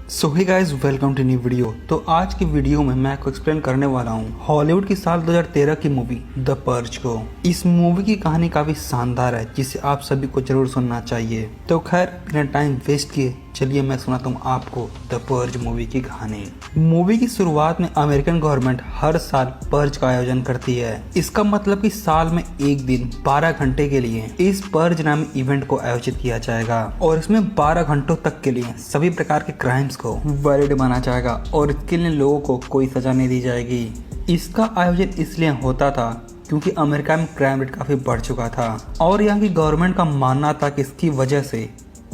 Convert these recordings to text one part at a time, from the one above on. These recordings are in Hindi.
So hey guys, welcome to new video. तो आज की वीडियो में मैं आपको एक्सप्लेन करने वाला हूँ हॉलीवुड की साल 2013 की मूवी द पर्ज को। इस मूवी की कहानी काफी शानदार है जिसे आप सभी को जरूर सुनना चाहिए। तो खैर बिना टाइम वेस्ट किए चलिए मैं सुनाता हूँ आपको द पर्ज मूवी की कहानी। मूवी की शुरुआत में अमेरिकन गवर्नमेंट हर साल पर्ज का आयोजन करती है। इसका मतलब कि साल में एक दिन 12 घंटे के लिए इस पर्ज नामी इवेंट को आयोजित किया जाएगा और इसमें 12 घंटों तक के लिए सभी प्रकार के क्राइम्स को वैलिड माना जाएगा और इसके लिए लोगों को कोई सजा नहीं दी जाएगी। इसका आयोजन इसलिए होता था क्योंकि अमेरिका में क्राइम रेट काफी बढ़ चुका था और यहाँ की गवर्नमेंट का मानना था कि इसकी वजह से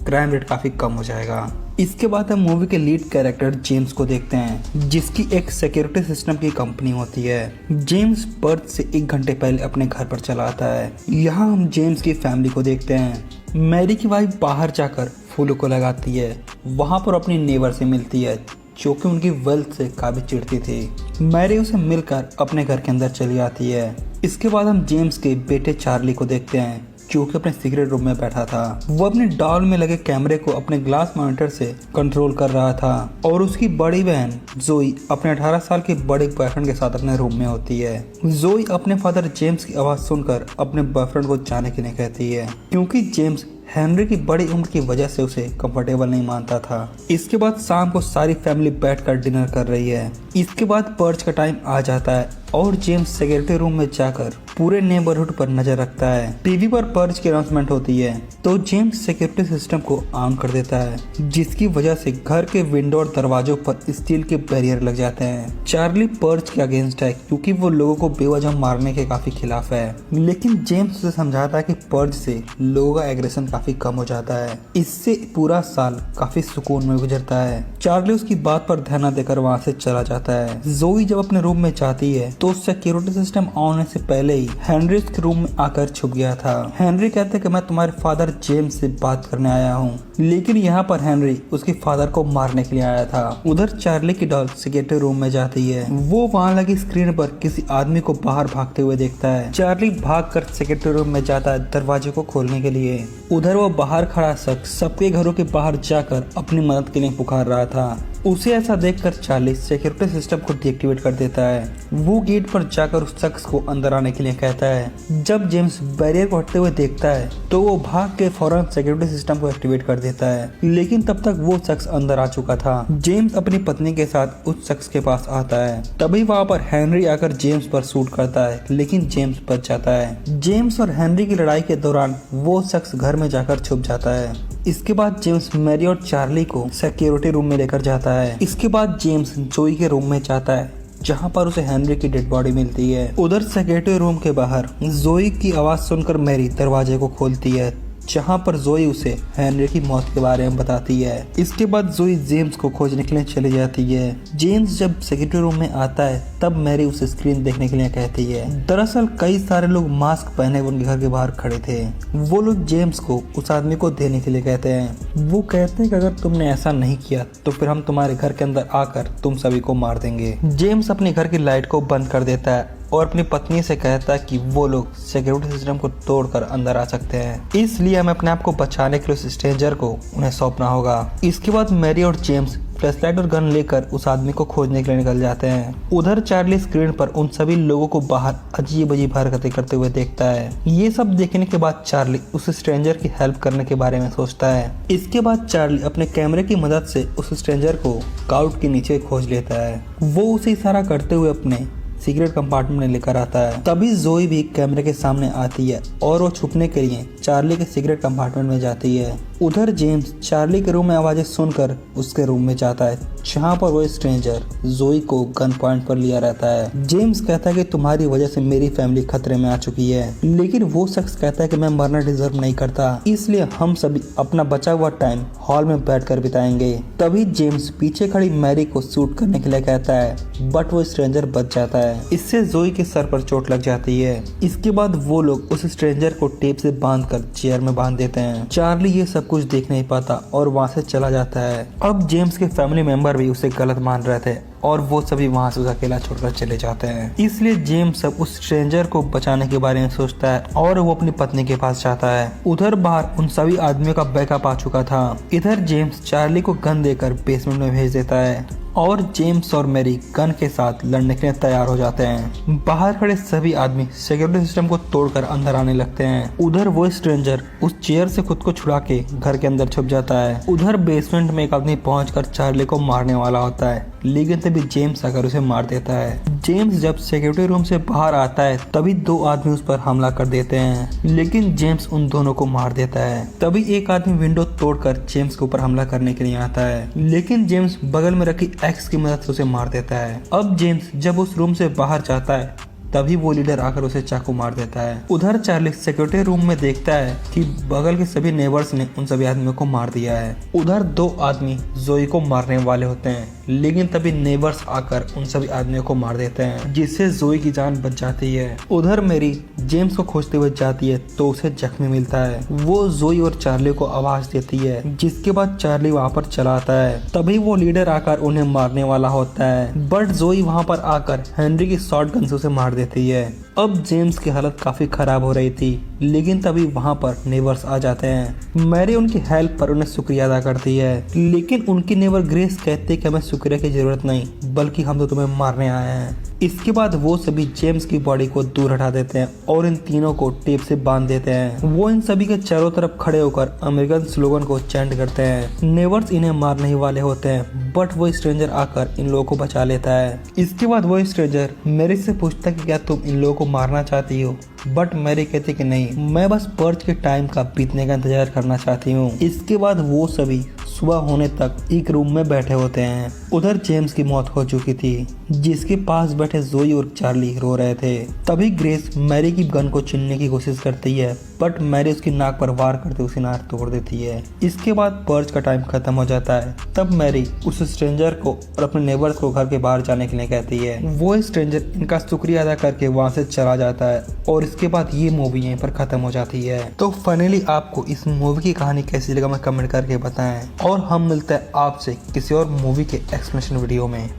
क्राइम रेट काफी कम हो जाएगा। इसके बाद हम मूवी के लीड कैरेक्टर जेम्स को देखते हैं जिसकी एक सिक्योरिटी सिस्टम की कंपनी होती है। जेम्स पर्थ से 1 घंटे पहले अपने घर पर चला आता है। यहाँ हम जेम्स की फैमिली को देखते हैं। मैरी की वाइफ बाहर जाकर फूलों को लगाती है। वहाँ पर अपनी नेबर से मिलती है जो कि उनकी वेल्थ से काफी चिढ़ती थी। मैरी उसे मिलकर अपने घर के अंदर चली आती है। इसके बाद हम जेम्स के बेटे चार्ली को देखते हैं जो कि अपने सीक्रेट रूम में बैठा था। वो अपने डॉल में लगे कैमरे को अपने ग्लास मॉनिटर से कंट्रोल कर रहा था और उसकी बड़ी बहन जोई अपने 18 साल के बड़े बॉयफ्रेंड के साथ अपने रूम में होती है। जोई अपने फादर जेम्स की आवाज सुनकर अपने बॉयफ्रेंड को जाने के लिए कहती है क्योंकि जेम्स हेनरी की बड़ी उम्र की वजह से उसे कंफर्टेबल नहीं मानता था। इसके बाद शाम को सारी फैमिली बैठकर डिनर कर रही है। इसके बाद पर्ज का टाइम आ जाता है और जेम्स सिक्योरिटी रूम में जाकर पूरे नेबरहुड पर नजर रखता है। टीवी पर पर्ज की अनाउंसमेंट होती है तो जेम्स सिक्योरिटी सिस्टम को ऑन कर देता है जिसकी वजह से घर के विंडो और दरवाजों पर स्टील के बैरियर लग जाते हैं। चार्ली पर्ज के अगेंस्ट है क्योंकि वो लोगों को बेवजह मारने के काफी खिलाफ है, लेकिन जेम्स उसे समझाता है कि पर्ज से लोगों का एग्रेशन काफी कम हो जाता है। इससे पूरा साल काफी सुकून में गुजरता है। चार्ली उसकी बात पर ध्यान न देकर वहाँ से चला जाता है। जोई जब अपने रूम में जाती है तो सिक्योरिटी सिस्टम ऑन होने से पहले ही हेनरी उसके रूम में आकर छुप गया था। हेनरी कहते कि मैं तुम्हारे फादर जेम्स से बात करने आया हूँ, लेकिन यहाँ पर हेनरी उसके फादर को मारने के लिए आया था। उधर चार्ली की डॉल सिक्योरिटी रूम में जाती है। वो वहाँ लगी स्क्रीन पर किसी आदमी को बाहर भागते हुए देखता है। चार्ली भागकर सिक्योरिटी रूम में जाता है दरवाजे को खोलने के लिए। उधर वो बाहर खड़ा शख्स सबके घरों के बाहर जाकर अपनी मदद के लिए पुकार रहा था। उसे ऐसा देखकर चार्ली सिक्योरिटी सिस्टम को डीएक्टिवेट कर देता है। वो गेट पर जाकर उस शख्स को अंदर आने के लिए कहता है। जब जेम्स बैरियर को हटते हुए देखता है तो वो भाग के फौरन सिक्योरिटी सिस्टम को एक्टिवेट कर देता है, लेकिन तब तक वो शख्स अंदर आ चुका था। जेम्स अपनी पत्नी के साथ उस शख्स के पास आता है। तभी वहाँ पर हेनरी आकर जेम्स पर शूट करता है, लेकिन जेम्स बच जाता है। जेम्स और हेनरी की लड़ाई के दौरान वो शख्स घर में जाकर छुप जाता है। इसके बाद जेम्स मैरी और चार्ली को सिक्योरिटी रूम में लेकर जाता है। इसके बाद जेम्स जोई के रूम में जाता है जहां पर उसे हेनरी की डेड बॉडी मिलती है। उधर सिक्योरिटी रूम के बाहर जोई की आवाज सुनकर मैरी दरवाजे को खोलती है जहां पर जोई उसे हेनरी की मौत के बारे में बताती है। इसके बाद जोई जेम्स को खोजने के लिए चली जाती है। जेम्स जब सिक्योरिटी रूम में आता है तब मैरी उसे स्क्रीन देखने के लिए कहती है। दरअसल कई सारे लोग मास्क पहने उनके घर के बाहर खड़े थे। वो लोग जेम्स को उस आदमी को देने के लिए कहते हैं। वो कहते हैं कि अगर तुमने ऐसा नहीं किया तो फिर हम तुम्हारे घर के अंदर आकर तुम सभी को मार देंगे। जेम्स अपने घर की लाइट को बंद कर देता है और अपनी पत्नी से कहता है कि वो लोग सिक्योरिटी सिस्टम को तोड़कर अंदर आ सकते हैं, इसलिए हमें अपने आप को बचाने के लिए उस स्ट्रेंजर को उन्हें सौंपना होगा। इसके बाद मैरी और जेम्स फ्लैशलाइट और गन लेकर उस आदमी को खोजने के लिए निकल जाते हैं। उधर चार्ली स्क्रीन पर उन सभी लोगों को बाहर अजीब अजीब हरकतें करते हुए देखता है। ये सब देखने के बाद चार्ली उस स्ट्रेंजर की हेल्प करने के बारे में सोचता है। इसके बाद चार्ली अपने कैमरे की मदद से उस स्ट्रेंजर को काउट के नीचे खोज लेता है। वो उसे इशारा करते हुए अपने सीक्रेट कंपार्टमेंट में लेकर आता है। तभी जोई भी कैमरे के सामने आती है और वो छुपने के लिए चार्ली के सीक्रेट कंपार्टमेंट में जाती है। उधर जेम्स चार्ली के रूम में आवाजें सुनकर उसके रूम में जाता है जहाँ पर वो स्ट्रेंजर जोई को गन पॉइंट पर लिया रहता है। जेम्स कहता है कि तुम्हारी वजह से मेरी फैमिली खतरे में आ चुकी है, लेकिन वो शख्स कहता है कि मैं मरना डिजर्व नहीं करता, इसलिए हम सभी अपना बचा हुआ टाइम हॉल में बैठकर बिताएंगे। तभी जेम्स पीछे खड़ी मैरी को शूट करने के लिए कहता है, बट वो स्ट्रेंजर बच जाता है। है। इससे जोई के सर पर चोट लग जाती है। इसके बाद वो लोग उस स्ट्रेंजर को टेप से बांधकर चेयर में बांध देते हैं। चार्ली ये सब कुछ देख नहीं पाता और वहाँ से चला जाता है। अब जेम्स के फैमिली मेंबर भी उसे गलत मान रहे थे और वो सभी वहाँ से उसे अकेला छोड़कर चले जाते हैं। इसलिए जेम्स अब उस स्ट्रेंजर को बचाने के बारे में सोचता है और वो अपनी पत्नी के पास जाता है। उधर बाहर उन सभी आदमियों का बैकअप आ चुका था। इधर जेम्स चार्ली को गन देकर बेसमेंट में भेज देता है और जेम्स और मैरी गन के साथ लड़ने के लिए तैयार हो जाते हैं। बाहर खड़े सभी आदमी सिक्योरिटी सिस्टम को तोड़कर अंदर आने लगते हैं। उधर वो स्ट्रेंजर उस चेयर से खुद को छुड़ा के घर के अंदर छुप जाता है। उधर बेसमेंट में एक आदमी पहुंचकर चार्ली को मारने वाला होता है, लेकिन तभी जेम्स आकर उसे मार देता है। जेम्स जब सिक्योरिटी रूम से बाहर आता है तभी दो आदमी उस पर हमला कर देते हैं, लेकिन जेम्स उन दोनों को मार देता है। तभी एक आदमी विंडो तोड़कर जेम्स के ऊपर हमला करने के लिए आता है, लेकिन जेम्स बगल में रखी एक्स की मदद से उसे मार देता है। अब जेम्स जब उस रूम से बाहर जाता है तभी वो लीडर आकर उसे चाकू मार देता है। उधर चार्ली सिक्योरिटी रूम में देखता है कि बगल के सभी नेबर्स ने उन सभी आदमियों को मार दिया है। उधर दो आदमी जोई को मारने वाले होते हैं, लेकिन तभी नेबर्स आकर उन सभी आदमियों को मार देते हैं, जिससे जोई की जान बच जाती है। उधर मेरी जेम्स को खोजते हुए जाती है तो उसे जख्मी मिलता है। वो जोई और चार्ली को आवाज देती है, जिसके बाद चार्ली वहाँ पर चला आता है। तभी वो लीडर आकर उन्हें मारने वाला होता है, बट जोई वहाँ पर आकर हेनरी की शॉटगन से उसे मार देती है। अब जेम्स की हालत काफी खराब हो रही थी, लेकिन तभी वहाँ पर नेबर्स आ जाते हैं। मैरी उनकी हेल्प पर उन्हें शुक्रिया अदा करती है, लेकिन उनकी नेबर ग्रेस कहते कि हमें शुक्रिया की जरूरत नहीं, बल्कि हम तो तुम्हें मारने आए हैं। इसके बाद वो सभी जेम्स की बॉडी को दूर हटा देते हैं और इन तीनों को टेप से बांध देते हैं। वो इन सभी के चारों तरफ खड़े होकर अमेरिकन स्लोगन को चैंट करते हैं। नेबर्स इन्हें मारने ही वाले होते हैं, बट वो स्ट्रेंजर आकर इन लोगों को बचा लेता है। इसके बाद वो स्ट्रेंजर मैरी से पूछता है कि क्या तुम इन लोगों को मारना चाहती हो, बट मैरी कहती कि नहीं, मैं बस पर्च के टाइम का बीतने का इंतजार करना चाहती हूँ। इसके बाद वो सभी सुबह होने तक एक रूम में बैठे होते हैं। उधर जेम्स की मौत हो चुकी थी, जिसके पास बैठे जोई और चार्ली रो रहे थे। तभी ग्रेस मैरी की गन को छीनने की कोशिश करती है, बट मैरी उसकी नाक पर वार करते उसकी नाक तोड़ देती है। इसके बाद पर्च का टाइम खत्म हो जाता है। तब मैरी उस स्ट्रेंजर को और अपने नेबर्स को घर के बाहर जाने के लिए कहती है। वो स्ट्रेंजर इनका शुक्रिया अदा करके वहाँ से चला जाता है और इसके बाद ये मूवी यहीं पर खत्म हो जाती है। तो फाइनली आपको इस मूवी की कहानी कैसी लगा मैं कमेंट करके बताएं, और हम मिलते हैं आपसे किसी और मूवी के एक्सप्लेनेशन वीडियो में।